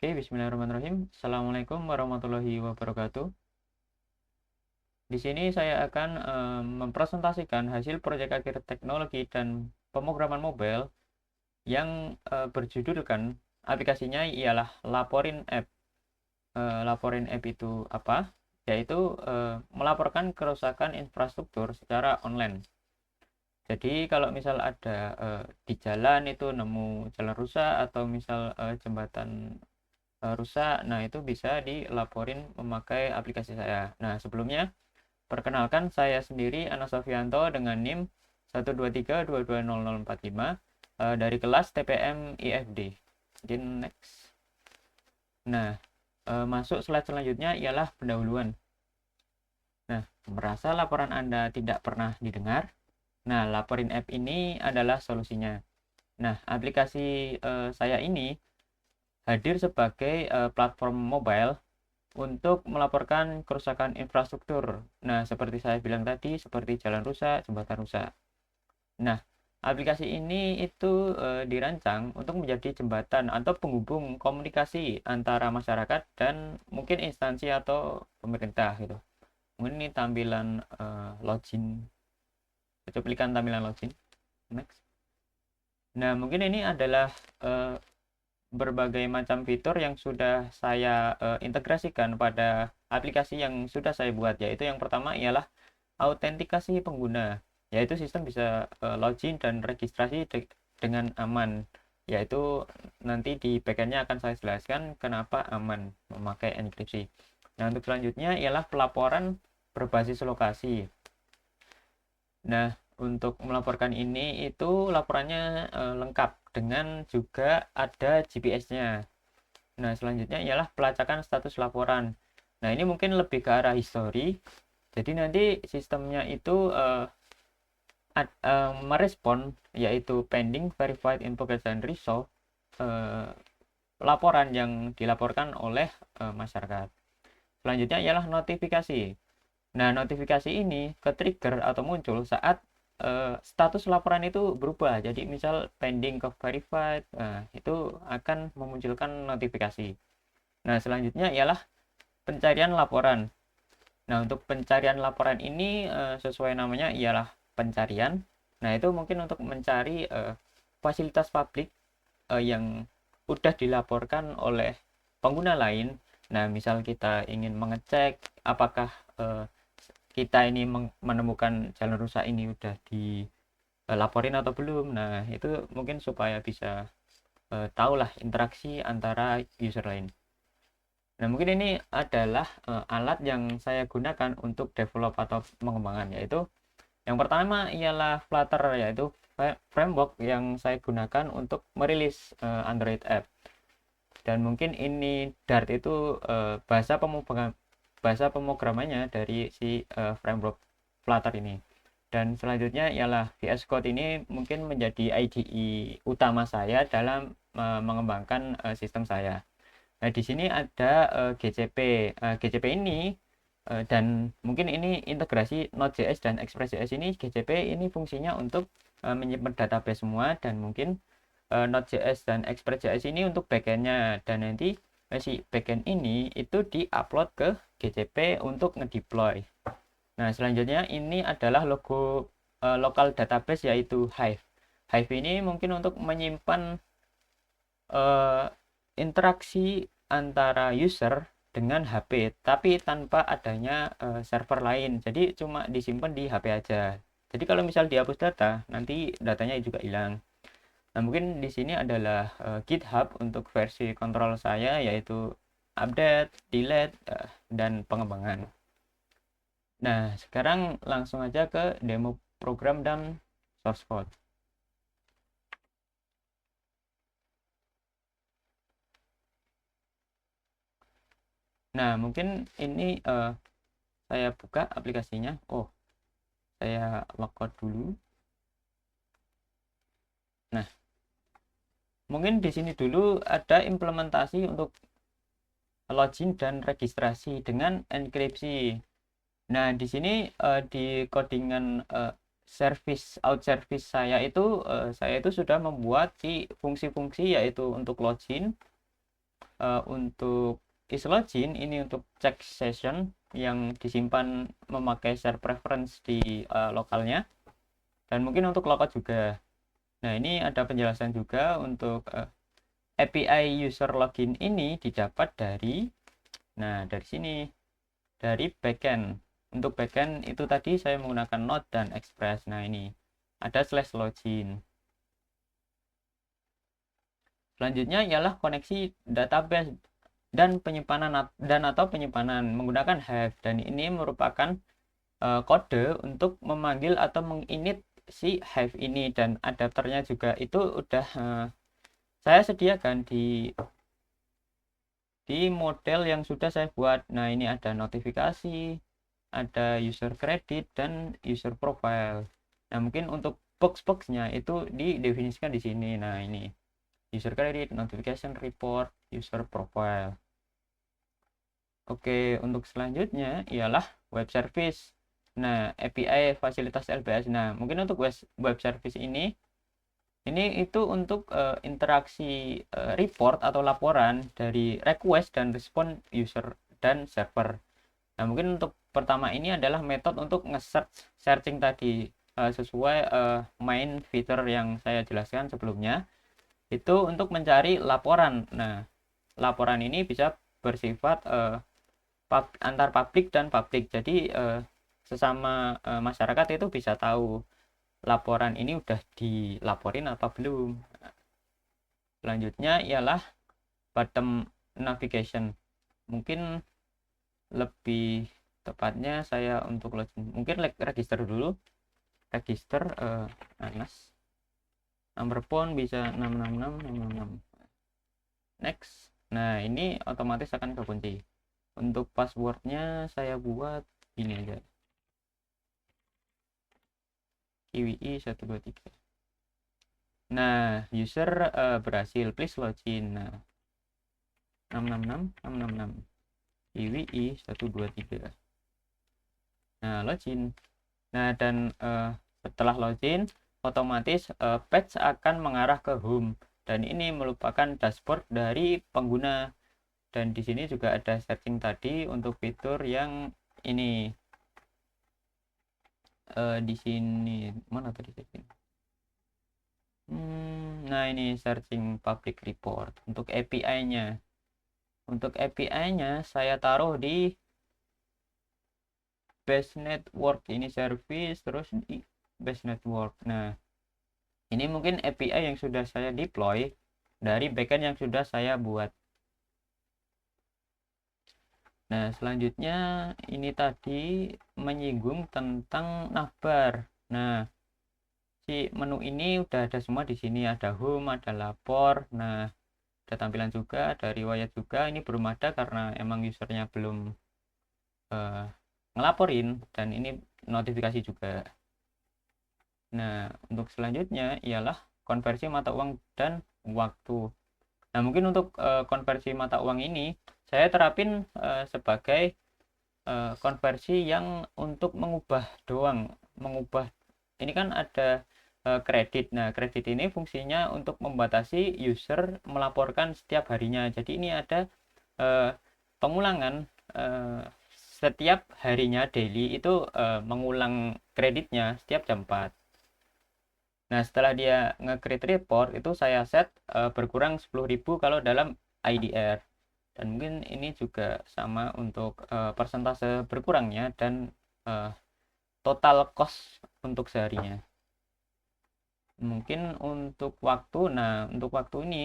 Oke, bismillahirrahmanirrahim. Assalamualaikum warahmatullahi wabarakatuh. Di sini saya akan mempresentasikan hasil proyek akhir teknologi dan pemrograman mobile yang berjudulkan aplikasinya ialah Laporin App. Laporin App itu apa? Yaitu melaporkan kerusakan infrastruktur secara online. Jadi kalau misal ada di jalan itu nemu jalan rusak atau misal jembatan rusak, nah itu bisa dilaporin memakai aplikasi saya. Nah, sebelumnya perkenalkan, saya sendiri Anas Sofianto dengan NIM 123220045 dari kelas TPM IFD. Jadi next. Nah, masuk slide selanjutnya ialah pendahuluan. Nah, merasa laporan Anda tidak pernah didengar? Nah, Laporin App ini adalah solusinya. Nah, aplikasi saya ini hadir sebagai platform mobile untuk melaporkan kerusakan infrastruktur. Nah, seperti saya bilang tadi, seperti jalan rusak, jembatan rusak. Nah, aplikasi ini itu dirancang untuk menjadi jembatan atau penghubung komunikasi antara masyarakat dan mungkin instansi atau pemerintah gitu. Mungkin ini tampilan login, cuplikan tampilan login. Next. Nah, mungkin ini adalah berbagai macam fitur yang sudah saya integrasikan pada aplikasi yang sudah saya buat, yaitu yang pertama ialah autentikasi pengguna, yaitu sistem bisa login dan registrasi dengan aman, yaitu nanti di backendnya akan saya jelaskan kenapa aman memakai enkripsi. Nah, untuk selanjutnya ialah pelaporan berbasis lokasi. Nah, untuk melaporkan ini itu laporannya lengkap dengan juga ada GPS-nya. Nah, selanjutnya ialah pelacakan status laporan. Nah, ini mungkin lebih ke arah history. Jadi nanti sistemnya itu merespon, yaitu pending, verified, in progress, dan resolve laporan yang dilaporkan oleh masyarakat. Selanjutnya ialah notifikasi. Nah, notifikasi ini ke-trigger atau muncul saat status laporan itu berubah. Jadi misal pending ke verified, itu akan memunculkan notifikasi. Nah, selanjutnya ialah pencarian laporan. Nah, untuk pencarian laporan ini sesuai namanya ialah pencarian. Nah, itu mungkin untuk mencari fasilitas publik yang udah dilaporkan oleh pengguna lain. Nah, misal kita ingin mengecek apakah kita ini menemukan jalan rusak ini udah dilaporin atau belum. Nah, itu mungkin supaya bisa tahulah interaksi antara user lain. Nah, mungkin ini adalah alat yang saya gunakan untuk develop atau pengembangan, yaitu yang pertama ialah Flutter, yaitu framework yang saya gunakan untuk merilis Android app. Dan mungkin ini Dart itu bahasa pemrogramannya dari si framework Flutter ini. Dan selanjutnya ialah VS Code, ini mungkin menjadi IDE utama saya dalam mengembangkan sistem saya. Nah, di sini ada GCP. GCP ini dan mungkin ini integrasi Node.js dan Express.js. Ini GCP ini fungsinya untuk menyimpan database semua, dan mungkin Node.js dan Express.js ini untuk backendnya, dan nanti si backend ini itu diupload ke GCP untuk ngedeploy. Nah, selanjutnya ini adalah logo local database, yaitu Hive. Hive ini mungkin untuk menyimpan uh, interaksi antara user dengan HP, tapi tanpa adanya server lain. Jadi cuma disimpan di HP aja. Jadi kalau misal dihapus data, nanti datanya juga hilang. Nah, mungkin di sini adalah GitHub untuk versi kontrol saya, yaitu update, delete, dan pengembangan. Nah, sekarang langsung aja ke demo program dan source code. Nah, mungkin ini saya buka aplikasinya. Oh, saya login dulu. Nah, mungkin di sini dulu ada implementasi untuk login dan registrasi dengan enkripsi. Nah, di sini di codingan out service saya itu saya itu sudah membuat si fungsi-fungsi, yaitu untuk login, untuk islogin ini untuk cek session yang disimpan memakai share preference di lokalnya, dan mungkin untuk logout juga. Nah, ini ada penjelasan juga untuk API user login ini didapat dari sini, dari backend. Untuk backend itu tadi saya menggunakan Node dan Express. Nah, ini ada /login. Selanjutnya ialah koneksi database dan penyimpanan atau penyimpanan menggunakan Hive, dan ini merupakan kode untuk memanggil atau menginit si Hive ini, dan adapternya juga itu udah saya sediakan di model yang sudah saya buat. Nah, ini ada notifikasi, ada user credit dan user profile. Nah, mungkin untuk box-boxnya itu didefinisikan di sini. Nah, ini user credit, notification report, user profile. Oke, untuk selanjutnya ialah web service. Nah, API fasilitas LBS. Nah, mungkin untuk web service ini itu untuk interaksi report atau laporan dari request dan respon user dan server. Nah, mungkin untuk pertama ini adalah metode untuk searching tadi, sesuai main fitur yang saya jelaskan sebelumnya, itu untuk mencari laporan. Nah, laporan ini bisa bersifat antar publik dan publik. Jadi sesama masyarakat itu bisa tahu laporan ini udah dilaporin atau belum. Selanjutnya ialah bottom navigation. Mungkin lebih tepatnya saya untuk login, mungkin register dulu. Register Anas. Nomor phone bisa 666 666. Next. Nah, ini otomatis akan kekunci. Untuk passwordnya saya buat ini aja. KWI 123. Nah, user berhasil, please login. Nah, 666 666 KWI 123. Nah, login. Nah, dan setelah login otomatis page akan mengarah ke home, dan ini merupakan dashboard dari pengguna. Dan di sini juga ada searching tadi untuk fitur yang ini. Di sini mana tadi setting? Nah, ini searching public report untuk API-nya. Untuk API-nya saya taruh di base network, ini service, terus di base network. Nah, ini mungkin API yang sudah saya deploy dari backend yang sudah saya buat. Nah, selanjutnya ini tadi menyinggung tentang navbar. Nah, si menu ini udah ada semua di sini, ada home, ada lapor. Nah, ada tampilan juga, ada riwayat juga. Ini belum ada karena emang usernya belum ngelaporin, dan ini notifikasi juga. Nah, untuk selanjutnya ialah konversi mata uang dan waktu. Nah, mungkin untuk konversi mata uang ini saya terapin sebagai konversi yang untuk mengubah doang. Ini kan ada kredit. Nah, kredit ini fungsinya untuk membatasi user melaporkan setiap harinya. Jadi ini ada pengulangan setiap harinya, daily itu mengulang kreditnya setiap jam 4. Nah, setelah dia nge-create report itu saya set berkurang 10.000 kalau dalam IDR. Dan mungkin ini juga sama untuk persentase berkurangnya dan total cost untuk seharinya. Mungkin untuk waktu, nah untuk waktu ini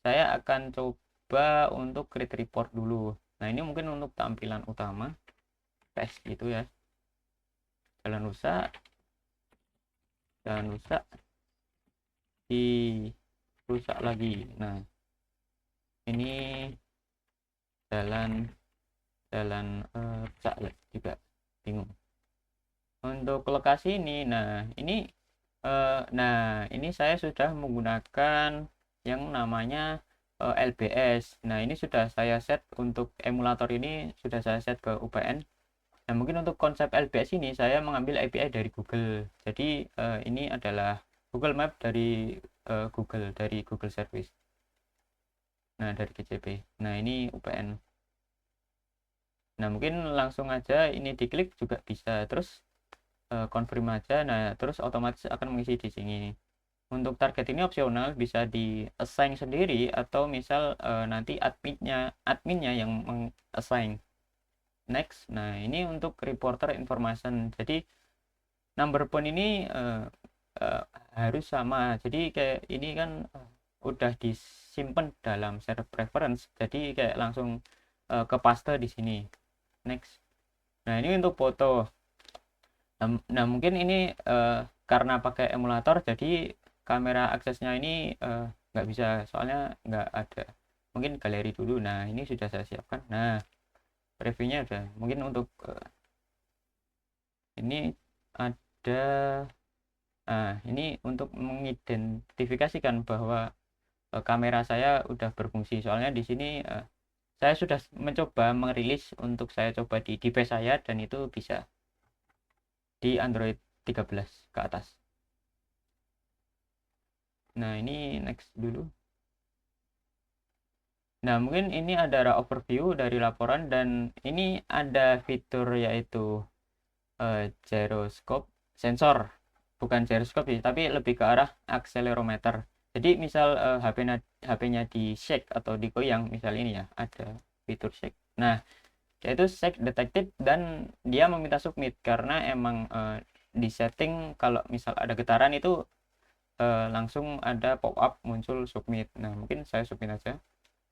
saya akan coba untuk create report dulu. Nah, ini mungkin untuk tampilan utama tes gitu ya. Jalan rusak dirusak lagi. Nah, ini jalan rusak juga, bingung. Untuk lokasi ini, nah ini saya sudah menggunakan yang namanya LBS. Nah, ini sudah saya set untuk emulator, ini sudah saya set ke UPN. Nah, mungkin untuk konsep LBS ini saya mengambil API dari Google. Jadi ini adalah Google Map dari Google Service. Nah, dari GCP. Nah, ini UPN. Nah, mungkin langsung aja ini diklik juga bisa. Terus confirm aja. Nah, terus otomatis akan mengisi di sini. Untuk target ini opsional, bisa di assign sendiri atau misal nanti adminnya yang meng-assign. Next. Nah, ini untuk reporter information. Jadi number point ini uh, harus sama. Jadi kayak ini kan udah disimpan dalam share preference. Jadi kayak langsung ke paste di sini. Next. Nah, ini untuk foto. Nah, mungkin ini karena pakai emulator, jadi kamera aksesnya ini nggak bisa, soalnya nggak ada. Mungkin galeri dulu. Nah, ini sudah saya siapkan. Nah, reviewnya udah. Mungkin untuk ini ada. Nah, ini untuk mengidentifikasikan bahwa kamera saya udah berfungsi. Soalnya di sini saya sudah mencoba merilis untuk saya coba di device saya dan itu bisa di Android 13 ke atas. Nah, ini next dulu. Nah, mungkin ini ada overview dari laporan dan ini ada fitur yaitu gyroscope sensor. Bukan gyroscope sih, tapi lebih ke arah accelerometer. Jadi misal HP-nya di shake atau digoyang, misal ini ya, ada fitur shake. Nah, yaitu shake detected dan dia meminta submit karena emang di setting kalau misal ada getaran itu langsung ada pop up muncul submit. Nah, mungkin saya submit aja.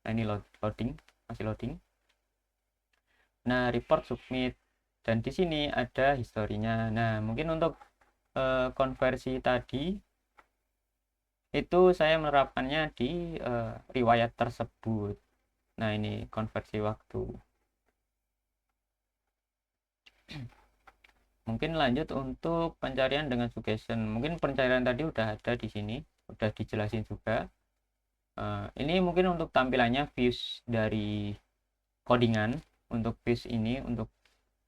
Nah, ini loading, masih loading. Nah, report submit dan di sini ada historinya. Nah, mungkin untuk konversi tadi itu saya menerapkannya di riwayat tersebut. Nah, ini konversi waktu. Mungkin lanjut untuk pencarian dengan suggestion. Mungkin pencarian tadi udah ada di sini, udah dijelasin juga. Ini mungkin untuk tampilannya views dari codingan. Untuk views ini untuk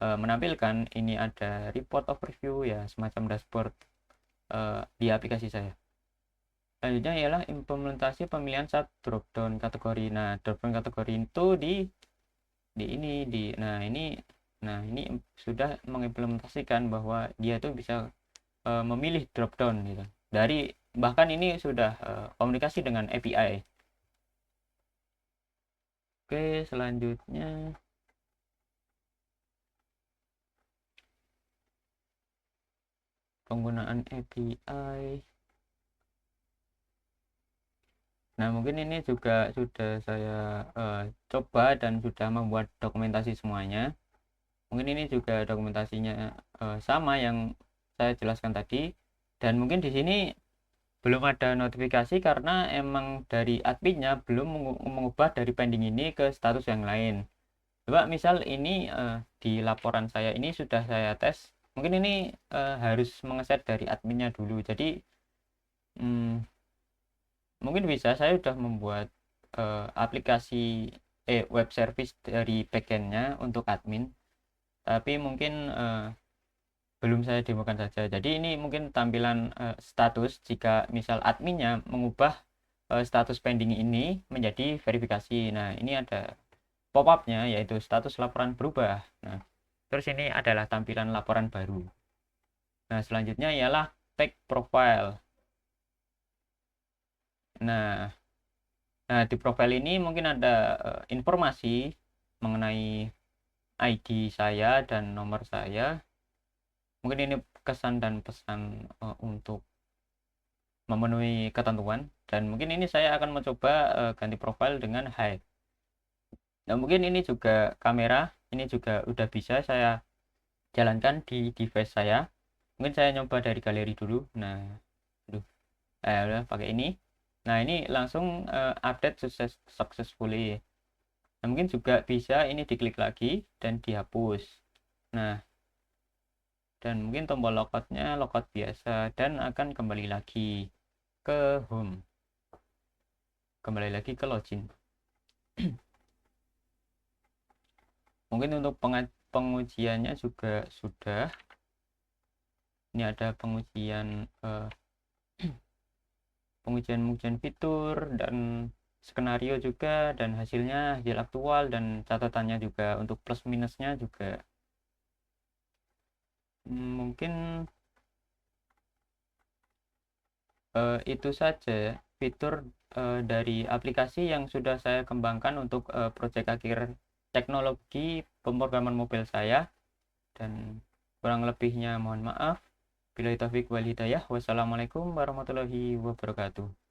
menampilkan ini ada report overview ya, semacam dashboard di aplikasi saya. Selanjutnya ialah implementasi pemilihan sub dropdown kategori. Nah, dropdown kategori itu nah ini sudah mengimplementasikan bahwa dia tuh bisa memilih dropdown gitu. Dari bahkan ini sudah komunikasi dengan API. Oke, selanjutnya penggunaan API. Nah, mungkin ini juga sudah saya coba dan sudah membuat dokumentasi semuanya. Mungkin ini juga dokumentasinya sama yang saya jelaskan tadi. Dan mungkin di sini belum ada notifikasi karena emang dari adminnya belum mengubah dari pending ini ke status yang lain. Coba misal ini di laporan saya ini sudah saya tes. Mungkin ini harus mengeset dari adminnya dulu. Jadi hmm, mungkin bisa saya sudah membuat aplikasi web service dari backendnya untuk admin, tapi mungkin belum saya demokan saja. Jadi ini mungkin tampilan status jika misal adminnya mengubah status pending ini menjadi verifikasi. Nah, ini ada pop-upnya yaitu status laporan berubah. Nah, terus ini adalah tampilan laporan baru. Nah, selanjutnya ialah tag profile. Nah, di profile ini mungkin ada informasi mengenai ID saya dan nomor saya. Mungkin ini kesan dan pesan untuk memenuhi ketentuan. Dan mungkin ini saya akan mencoba ganti profile dengan hide. Nah, mungkin ini juga kamera. Ini juga udah bisa saya jalankan di device saya. Mungkin saya nyoba dari galeri dulu. Nah, udah pakai ini. Nah, ini langsung update successfully. Nah, mungkin juga bisa ini diklik lagi dan dihapus. Nah, dan mungkin tombol logoutnya logout biasa dan akan kembali lagi ke home. Kembali lagi ke login. Mungkin untuk pengujiannya juga sudah. Ini ada pengujian pengujian fitur dan skenario juga, dan hasilnya hasil aktual, dan catatannya juga untuk plus minusnya juga. Mungkin itu saja fitur dari aplikasi yang sudah saya kembangkan untuk proyek akhir teknologi pemrograman mobil saya, dan kurang lebihnya mohon maaf. Billahi taufiq wal hidayah. Wassalamualaikum warahmatullahi wabarakatuh.